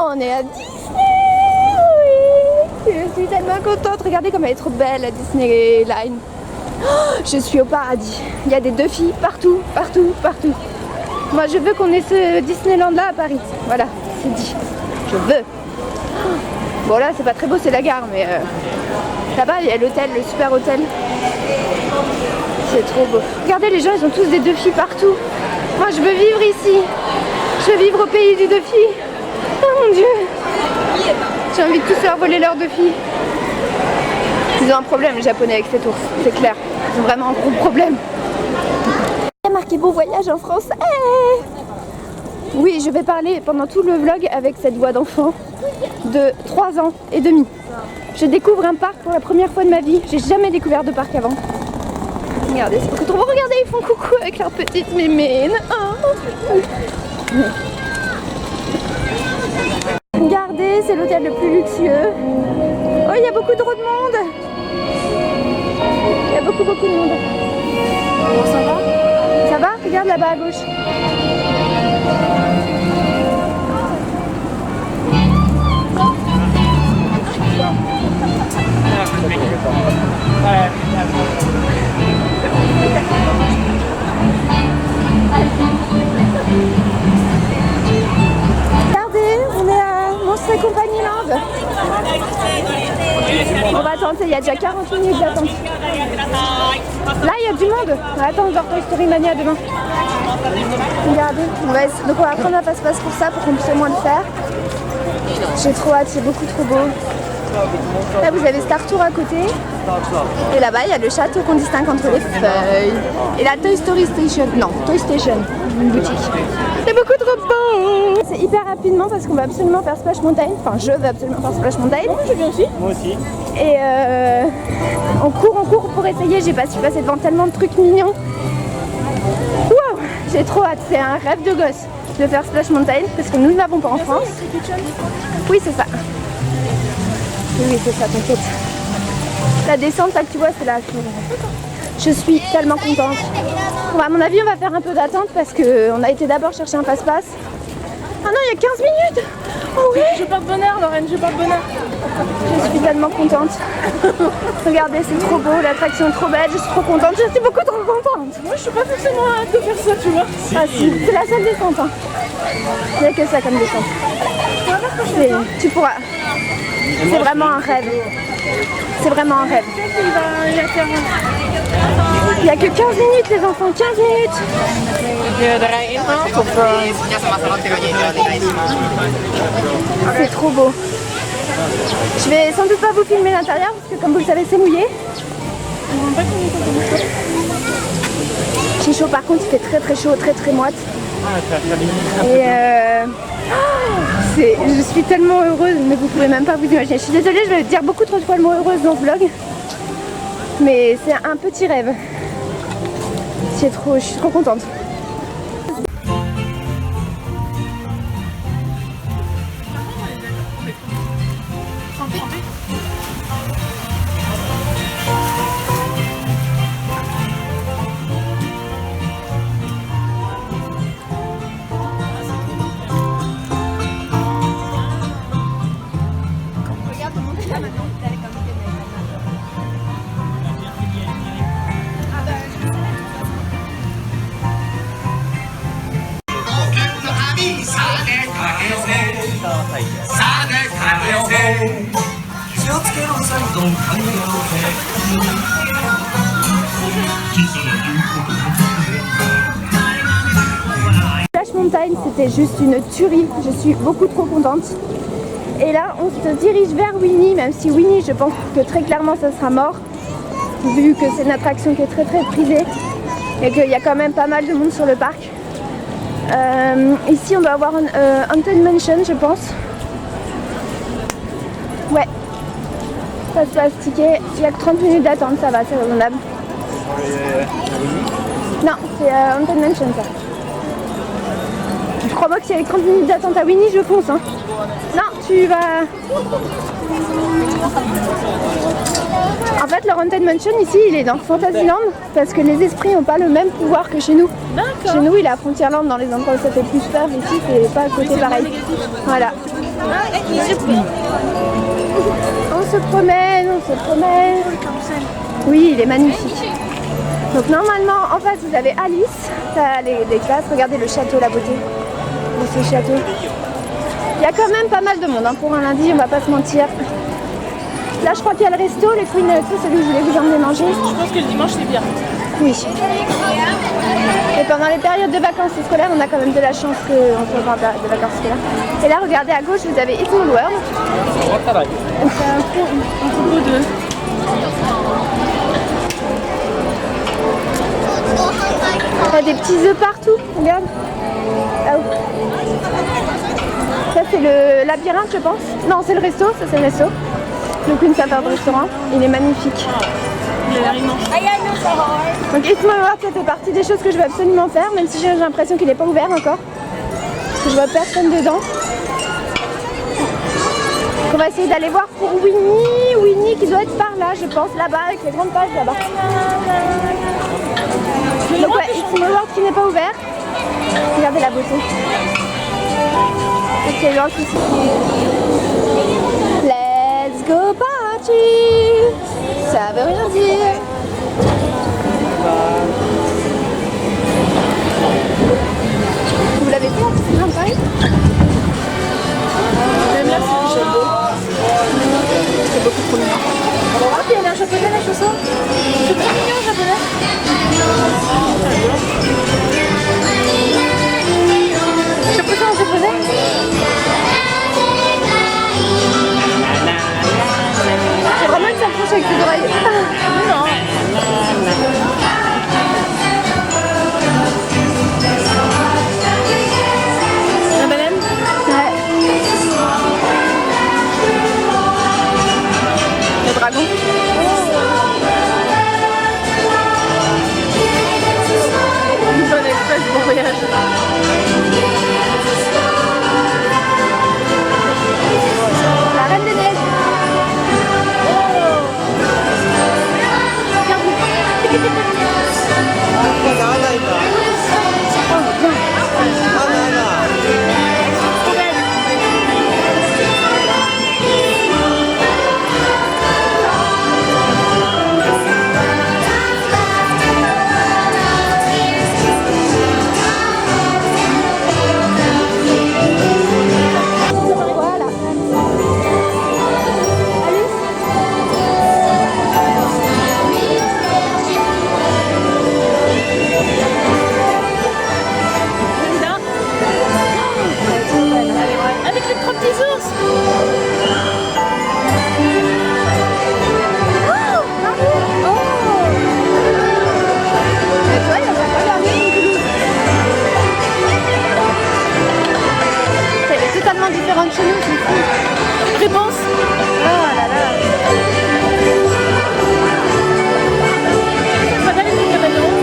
On est à Disney, oui. Je suis tellement contente. Regardez comme elle est trop belle, la Disneyland. Oh, je suis au paradis. Il y a des deux filles partout, partout, partout. Moi, je veux qu'on ait ce Disneyland-là à Paris. Voilà, c'est dit. Je veux. Bon, là, c'est pas très beau, c'est la gare, mais là-bas, il y a l'hôtel, le super hôtel. C'est trop beau. Regardez, les gens, ils ont tous des deux filles partout. Moi, je veux vivre ici. Je veux vivre au pays des deux filles. Oh mon Dieu. J'ai envie de tous leur voler leurs deux filles. Ils ont un problème, les Japonais, avec cet ours, c'est clair. Ils ont vraiment un gros problème. Il y a marqué bon voyage en France. Oui, je vais parler pendant tout le vlog avec cette voix d'enfant de 3 ans et demi. Je découvre un parc pour la première fois de ma vie. J'ai jamais découvert de parc avant. Regardez, c'est beaucoup trop beau. Regardez, ils font coucou avec leurs petites mémines. Oh. Regardez, c'est l'hôtel le plus luxueux. Oh, il y a beaucoup trop de monde. Il y a beaucoup de monde. Bon, ça va? Ça va? Regarde là-bas à gauche. Regardez, on est à Monstres et Compagnie Land. On va attendre, il y a déjà 40 minutes d'attente. Là, il y a du monde. On va attendre genre Toy Story Mania demain. Regardez, donc on va prendre un passe-passe pour ça, pour qu'on puisse au moins le faire. J'ai trop hâte, c'est beaucoup trop beau. Là, vous avez Star Tour à côté. Et là-bas, il y a le château qu'on distingue entre les feuilles. Et la Toy Story Station. Non, Toy Station, une boutique. C'est beaucoup trop beau. C'est hyper rapidement parce qu'on va absolument faire Splash Mountain. Enfin, je vais absolument faire Splash Mountain. Moi, je viens aussi. Moi aussi. Et on court pour essayer. Je suis passée devant tellement de trucs mignons. Wow, j'ai trop hâte. C'est un rêve de gosse de faire Splash Mountain parce que nous ne l'avons pas en France. Oui, c'est ça. Oui, c'est ça, t'inquiète. La descente, là que tu vois, c'est là. Je suis tellement contente. Bon, à mon avis, on va faire un peu d'attente parce qu'on a été d'abord chercher un passe-passe. Ah non, il y a 15 minutes. Oh oui. Je porte bonheur, Lorraine, je porte bonheur. Je suis tellement contente. Regardez, c'est trop beau, l'attraction est trop belle, je suis trop contente. Je suis beaucoup trop contente. Moi, je suis pas forcément hâte de faire ça, tu vois. Ah si, c'est la seule descente. Hein. Il n'y a que ça comme descente. Tu pourras. C'est vraiment un rêve. C'est vraiment un rêve. Il n'y a que 15 minutes les enfants, 15 minutes. C'est trop beau. Je vais sans doute pas vous filmer l'intérieur parce que comme vous le savez c'est mouillé. J'ai chaud par contre, il fait très très chaud, très très moite. Et je suis tellement heureuse, mais vous pouvez même pas vous imaginer. Je suis désolée, je vais dire beaucoup trop de fois le mot heureuse dans ce vlog. Mais c'est un petit rêve. Je suis trop contente. Splash Mountain, c'était juste une tuerie, je suis beaucoup trop contente. Et là, on se dirige vers Winnie, même si Winnie, je pense que très clairement, ça sera mort, vu que c'est une attraction qui est très très prisée et qu'il y a quand même pas mal de monde sur le parc. Ici, on doit avoir un Haunted Mansion, je pense. Ouais. Ça se passe ticket. Il n'y a que 30 minutes d'attente, ça va, c'est raisonnable. Non, c'est Haunted Mansion, ça. Je crois pas qu'il y a 30 minutes d'attente à Winnie, je fonce. Hein. Non, tu vas... En fait, le Haunted Mansion ici, il est dans Fantasyland parce que les esprits n'ont pas le même pouvoir que chez nous. Chez nous, il est à Frontierland dans les endroits où ça fait plus peur. Ici, c'est pas à côté pareil. Voilà. On se promène, on se promène. Oui, il est magnifique. Donc normalement, en face, vous avez Alice. T'as les classes. Regardez le château, la beauté de ce château. Il y a quand même pas mal de monde hein, pour un lundi, on va pas se mentir. Là, je crois qu'il y a le resto, le Queen, celui que je voulais vous emmener manger. Je pense que le dimanche c'est bien. Oui. Et pendant les périodes de vacances scolaires, on a quand même de la chance qu'on soit en période de vacances scolaires. Et là, regardez à gauche, vous avez It's Small World. Donc, c'est un propos de... Il y a des petits œufs partout, regarde. Ah, ça c'est le labyrinthe je pense. Non c'est le resto, ça c'est le resto. Le Queen Safari restaurant, il est magnifique. Il a l'air immense. Donc It's Small World ça fait partie des choses que je veux absolument faire, même si j'ai l'impression qu'il n'est pas ouvert encore. Parce que je vois personne dedans. Donc on va essayer d'aller voir pour Winnie. Winnie qui doit être par là je pense, là-bas avec les grandes pages là-bas. Donc ouais, It's Small World qui n'est pas ouvert. Regardez la beauté. Ok, ici. Let's go party. Ça veut rien dire. Vous l'avez fait c'est bien pareil. Même là c'est du beau. C'est beaucoup trop mignon. Oh, puis elle a un japonais la chaussure. C'est trop mignon le japonais. Je peux faire en japonais. C'est vraiment une s'approche avec ses oreilles. Non. La banane. Ouais. Le dragon. Une bonne express pour voyage. La Reine des Neiges. Différente chez nous, c'est fou. Réponse. Oh là là. Ça va les caméléons.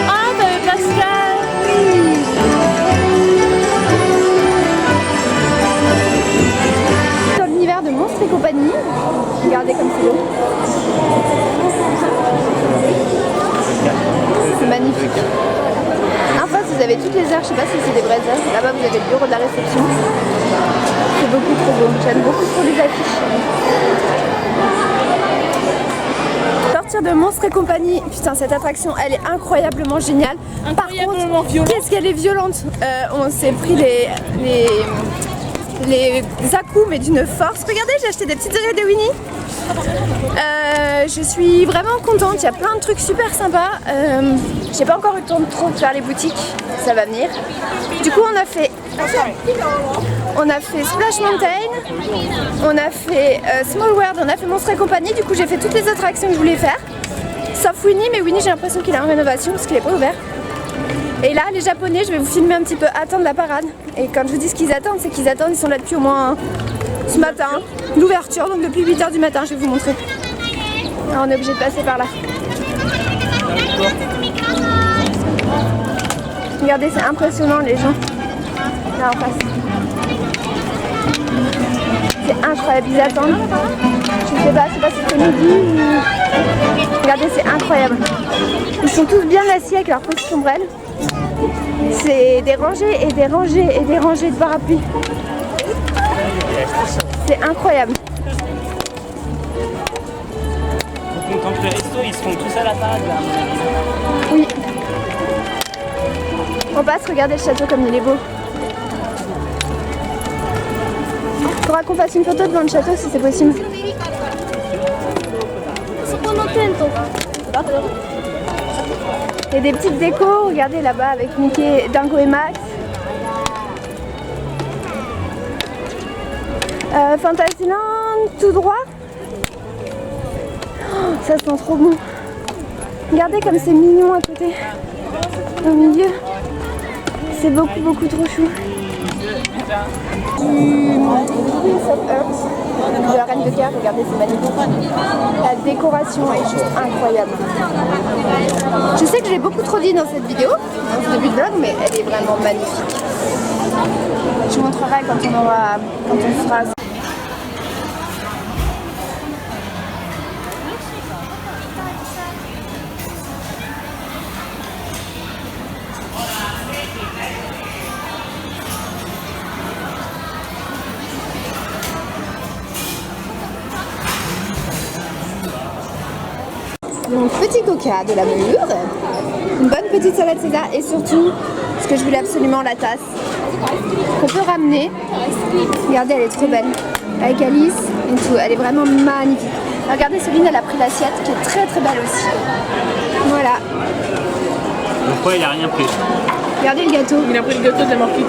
Ah, t'avais Pascal. Dans l'univers de Monstres et compagnie. Regardez comme c'est beau. C'est magnifique. En face, vous avez toutes les heures. Je sais pas si c'est des vraies heures. Là-bas, vous avez le bureau de la réception. C'est beaucoup trop beau. J'aime beaucoup trop les affiches. Sortir de Monstres et compagnie. Putain, cette attraction, elle est incroyablement géniale. Incroyablement violente. Qu'est-ce qu'elle est violente. On s'est pris les à-coups mais d'une force. Regardez, j'ai acheté des petites oreilles de Winnie. Je suis vraiment contente, il y a plein de trucs super sympas. J'ai pas encore eu le temps de trop faire les boutiques, ça va venir. Du coup on a fait Splash Mountain, on a fait Small World, on a fait Monstres et compagnie. Du coup j'ai fait toutes les attractions que je voulais faire. Sauf Winnie, mais Winnie j'ai l'impression qu'il est en rénovation parce qu'il est pas ouvert. Et là, les Japonais, je vais vous filmer un petit peu attendre la parade. Et quand je vous dis ce qu'ils attendent, c'est qu'ils attendent, ils sont là depuis au moins ce matin, l'ouverture, donc depuis 8h du matin, je vais vous montrer. Alors, on est obligé de passer par là. Regardez, c'est impressionnant les gens. Là en face. C'est incroyable, ils attendent. Je sais pas si c'est midi ou... Regardez, c'est incroyable. Ils sont tous bien assis avec leur petite ombrelle. C'est des rangées et des rangées et des rangées de parapluies. C'est incroyable. Donc quand le resto, ils seront tous à la parade là. Oui. On passe, regardez le château comme il est beau. Il faudra qu'on fasse une photo devant le château si c'est possible. Il y a des petites décos, regardez là-bas avec Mickey, Dingo et Max. Fantasyland tout droit. Oh, ça sent trop bon. Regardez comme c'est mignon à côté. Au milieu. C'est beaucoup trop chou. Prince of Earth de la Reine de Cœur, regardez, c'est magnifique. La décoration est juste incroyable. Je sais que j'ai beaucoup trop dit dans cette vidéo, dans ce début de vlog, mais elle est vraiment magnifique. Je vous montrerai quand on sera. Donc petit coca, de la mûre, une bonne petite salade César et surtout, ce que je voulais absolument, la tasse qu'on peut ramener. Regardez, elle est trop belle, avec Alice et tout, elle est vraiment magnifique. Regardez, Céline, elle a pris l'assiette qui est très belle aussi. Voilà. Pourquoi il a rien pris? Regardez le gâteau. Il a pris le gâteau de la marque Cube.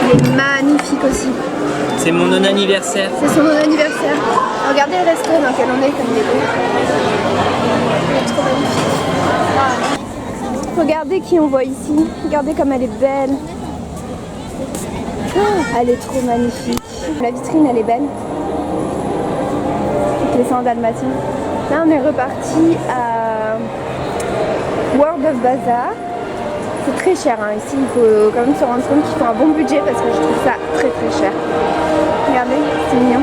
Il est magnifique aussi. C'est mon non-anniversaire. C'est son anniversaire. Regardez le resto dans lequel on est, comme il est beau. Il est trop magnifique. Regardez qui on voit ici. Regardez comme elle est belle. Oh, elle est trop magnifique. La vitrine, elle est belle. Avec les 100 dalmatiens. Là, on est reparti à World of Bazaar. C'est très cher hein. Ici, il faut quand même se rendre compte qu'il faut un bon budget parce que je trouve ça très cher. Regardez, c'est mignon.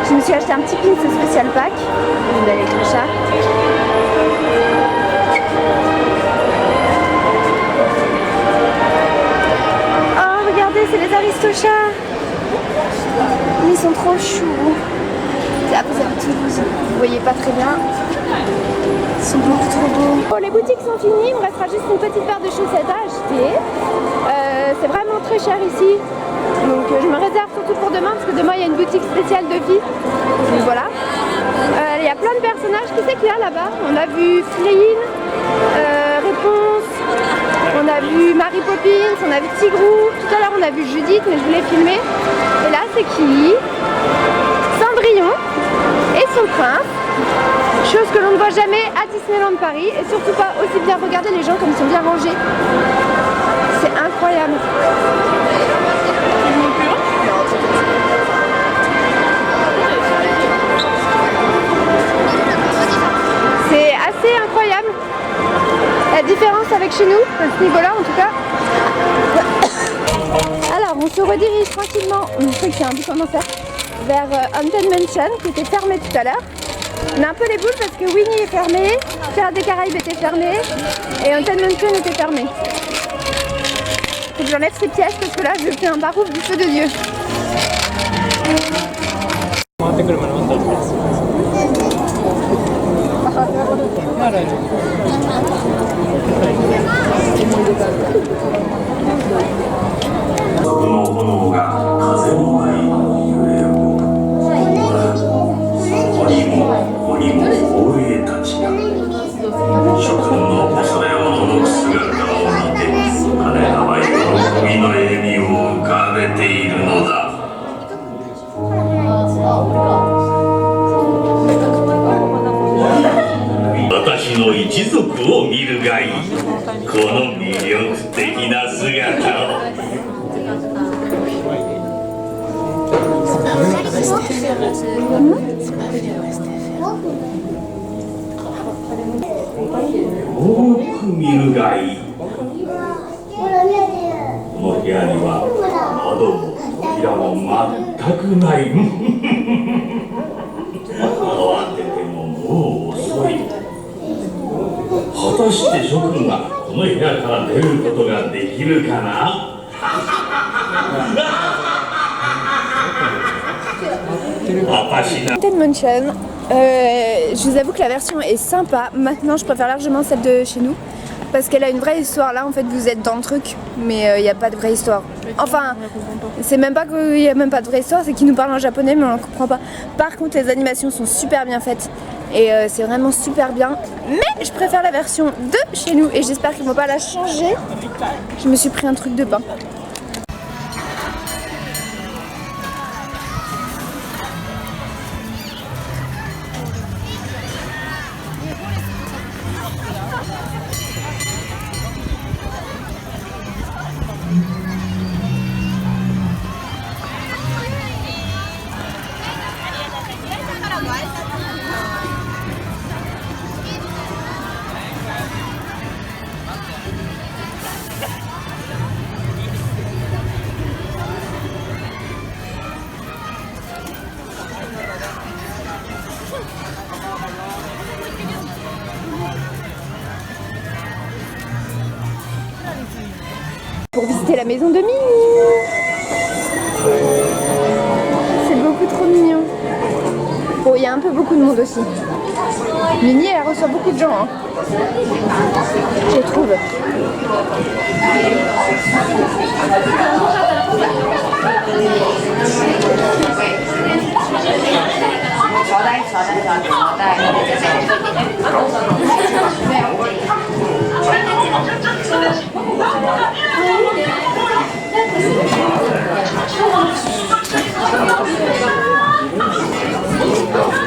Je me suis acheté un petit pin spécial pack. Il est très cher. Oh, regardez, c'est les Aristochats. Ils sont trop choux. C'est à Toulouse. Vous voyez pas très bien. Ils sont beaucoup trop beaux. Bon, les boutiques sont finies, il me restera juste une petite paire de chaussettes à acheter. C'est vraiment très cher ici. Donc je me réserve surtout pour demain parce que demain il y a une boutique spéciale de filles. Donc voilà. Il y a plein de personnages. Qui c'est qu'il y a là-bas? On a vu Flynn, Réponse, on a vu Mary Poppins, on a vu Tigrou. Tout à l'heure on a vu Judith mais je voulais filmer. Et là c'est qui? Cendrillon et son prince. Chose que l'on ne voit jamais à Disneyland Paris et surtout pas aussi bien. Regardez les gens comme ils sont bien rangés. C'est incroyable. C'est assez incroyable la différence avec chez nous, à ce niveau-là en tout cas. Alors on se redirige tranquillement, je sais que c'est un peu comment faire, vers Haunted Mansion qui était fermé tout à l'heure. On a un peu les boules parce que Winnie est fermé, Pirates des Caraïbes était fermé et Haunted Mansion était fermé. Faut que j'enlève ces pièces parce que là je fais un barouf du feu de Dieu. くない。慌ててももう遅い。果たして諸君がこの部屋から出ることができるかな。Haunted Mansion, je vous avoue que la version est sympa. Maintenant, je préfère largement celle de chez nous parce qu'elle a une vraie histoire. Là, en fait, vous êtes dans le truc, mais il n'y a pas de vraie histoire. Enfin, c'est même pas qu'il n'y a même pas de vraie histoire, c'est qu'ils nous parlent en japonais, mais on ne comprend pas. Par contre, les animations sont super bien faites et c'est vraiment super bien. Mais je préfère la version de chez nous et j'espère qu'ils ne vont pas la changer. Je me suis pris un truc de pain. Pour visiter la maison de Minnie. C'est beaucoup trop mignon. Bon, il y a un peu beaucoup de monde aussi. Minnie, elle reçoit beaucoup de gens, hein. Je trouve.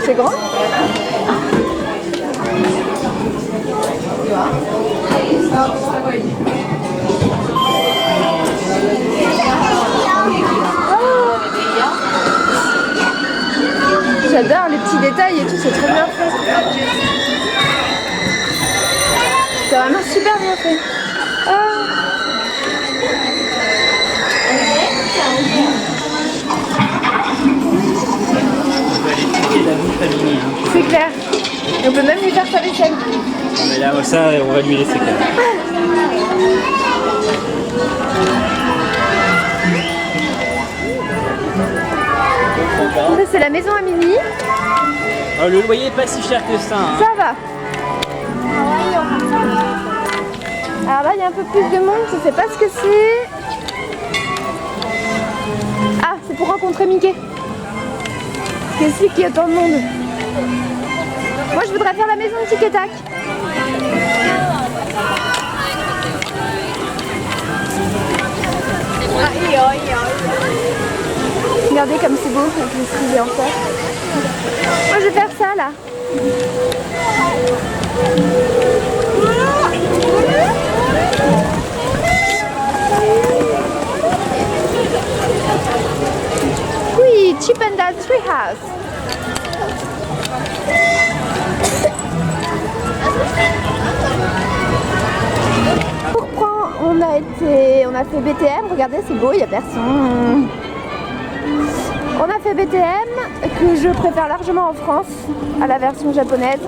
C'est grand? J'adore les petits détails et tout, c'est trop bien fait. C'est vraiment super bien fait. C'est clair. Et on peut même lui faire sa vaisselle. Mais là, ça, on va lui laisser quand même. C'est la maison à Minnie. Oh, le loyer est pas si cher que ça. Hein. Ça va. Alors là, il y a un peu plus de monde. Je sais pas ce que c'est. Ah, c'est pour rencontrer Mickey. Qu'est-ce qu'il y a tant de monde? Moi, je voudrais faire la maison de Tic et Tac. Regardez comme c'est beau avec les frisés en fer. Moi, je vais faire ça là. Oui, Chip and Dale Treehouse. Pour prendre, on a fait BTM. Regardez, c'est beau, il n'y a personne. On a fait BTM que je préfère largement en France à la version japonaise.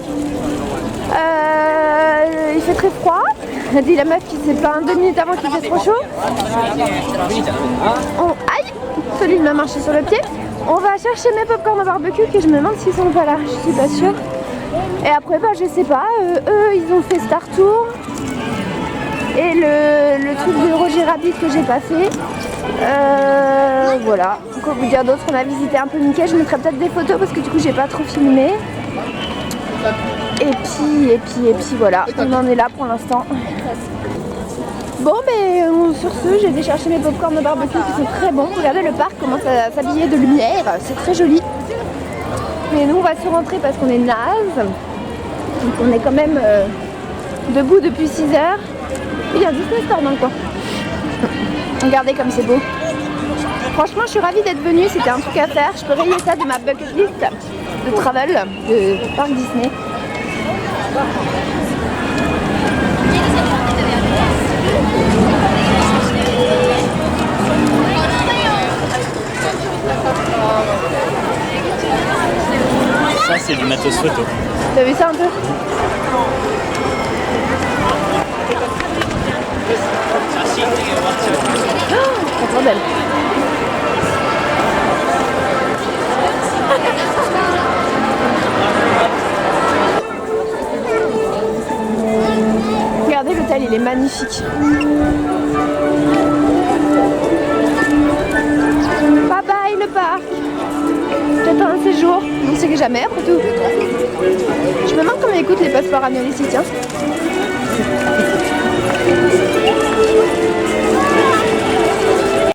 Il fait très froid. A dit la meuf qui s'est plaint 2 minutes avant qu'il fait trop chaud. Aïe, celui-là m'a marché sur le pied. On va chercher mes popcorn au barbecue que je me demande s'ils sont pas là. Je suis pas sûre. Et après, bah, je sais pas. Eux, ils ont fait Star Tour. Et le truc de Roger Rabbit que j'ai pas fait. Voilà. Quoi vous dire d'autre? On a visité un peu Mickey. Je mettrai peut-être des photos parce que du coup, j'ai pas trop filmé. Et puis voilà. On en est là pour l'instant. Bon, mais sur ce, j'ai été chercher mes popcorn au barbecue qui sont très bons. Regardez le parc commence à s'habiller de lumière. C'est très joli. Mais nous, on va se rentrer parce qu'on est naze. Donc on est quand même debout depuis 6 heures. Il y a un Disney Store dans le coin. Regardez comme c'est beau. Franchement, je suis ravie d'être venue. C'était un truc à faire. Je peux rayer ça de ma bucket list de travel, de parc Disney. Ça, c'est du matos photo. T'as vu ça un peu? Oh, trop belle. Regardez, l'hôtel, il est magnifique. Bye bye le parc. J'attends un séjour. On ne sait jamais après tout. Je me demande comment ils coûtent les passeports annuels ici, tiens.